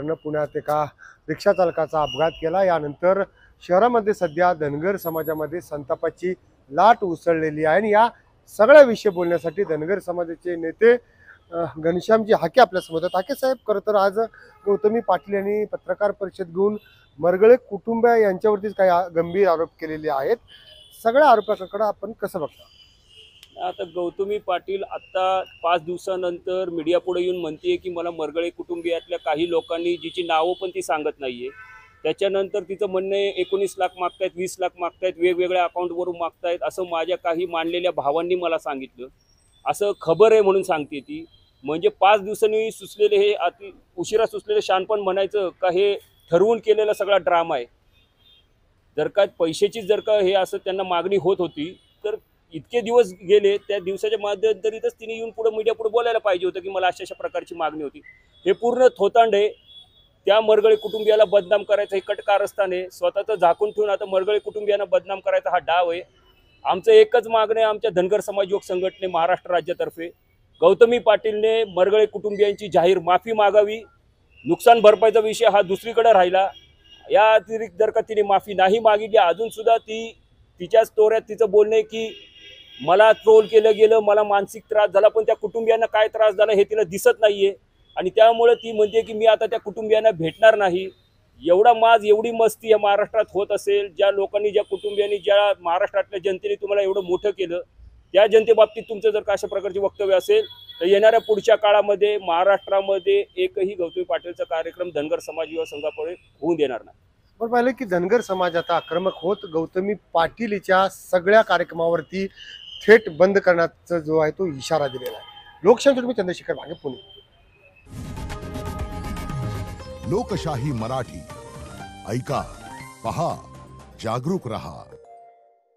पुण्यात एका रिक्षा चालकाचा अपघात केला। यानंतर शहरामध्ये सध्या धनगर समाजामध्ये संतापाची लाट उसळलेली आहे आणि या सगळ्या विषय बोलण्यासाठी धनगर समाजाचे नेते घनश्यामजी हाके आपल्या समोर आहेत। हाके साहेब, खरं तर आज गौतमी पाटील यांनी पत्रकार परिषद घेऊन मरगळे कुटुंब यांच्यावरतीच काही गंभीर आरोप केलेले आहेत। सगळ्या आरोपाकडे आपण कसं बघता? आता गौतमी पाटील आता 5 दिवसानंतर मीडिया पुढे येऊन म्हणते की मला मरगळे कुटुंबियातल्या काही लोकांनी जिची नावं पण ती सांगत नाहीये। त्याच्यानंतर तिचं म्हणणं आहे 19 लाख मागतायत, 20 लाख मागतायत, वेगवेगळ्या अकाउंटवरून मागतायत असं माझ्या काही मानलेल्या भावांनी मला सांगितलं। असं खबर आहे म्हणून सांगते ती। म्हणजे 5 दिवसांनी सुचलेले हे अति उशिरा सुचलेले शहाणपण म्हणायचं का हे ठरवून केलेला सगळा ड्रामा आहे। जर का पैशाची जर का हे असं त्यांना मागणी होत होती तर इतके दिवस गेले, त्या दिवसाच्या मध्यंतरीतच तिने येऊन पुढे मीडिया पुढे बोलायला पाहिजे होतं की मला अशा अशा प्रकारची मागणी होती। हे पूर्ण थोतांड आहे। त्या मरगळे कुटुंबियाला बदनाम करायचं हे कट कारस्थान आहे। स्वतःचं झाकून ठेवून आता मरगळे कुटुंबियांना बदनाम करायचा हा डाव आहे। आमचं एकच मागणं आहे आमच्या धनगर समाज योग संघटने महाराष्ट्र राज्यातर्फे, गौतमी पाटीलने मरगळे कुटुंबियांची जाहीर माफी मागावी। नुकसान भरपाईचा विषय हा दुसरीकडे राहिला। या अतिरिक्त जर का तिने माफी नाही मागितली, अजून सुद्धा ती तिच्याच तोऱ्यात तिचं बोलणं आहे की मला ट्रोल केलं गेलं, मला मानसिक त्रास झाला, पण त्या कुटुंबियांना काय त्रास झाला हे तिला दिसत नाहीये आणि त्यामुळे ती म्हणते की मी आता त्या कुटुंबियांना भेटणार नाही। एवढा माज एवढी मस्ती या महाराष्ट्रात होत असेल, ज्या लोकांनी ज्या कुटुंबियांनी ज्या महाराष्ट्रातल्या जनतेने तुम्हाला एवढं मोठं केलं त्या जनतेबाबतीत तुमचं जर का अशा प्रकारची वक्तव्य असेल तर येणाऱ्या पुढच्या काळामध्ये महाराष्ट्रामध्ये एकही गौतमी पाटीलचा कार्यक्रम धनगर समाज युवा संघापुढे होऊन देणार नाही। आपण पाहिलं की धनगर समाज आता आक्रमक होत गौतमी पाटीलच्या सगळ्या कार्यक्रमावरती थेट बंद करण्याचा जो आहे तो इशारा दिलेला आहे। लोकशाही तुम्ही चंद्रशेखर भांगे, पुणे। लोकशाही मराठी ऐका, पहा, जागरूक रहा।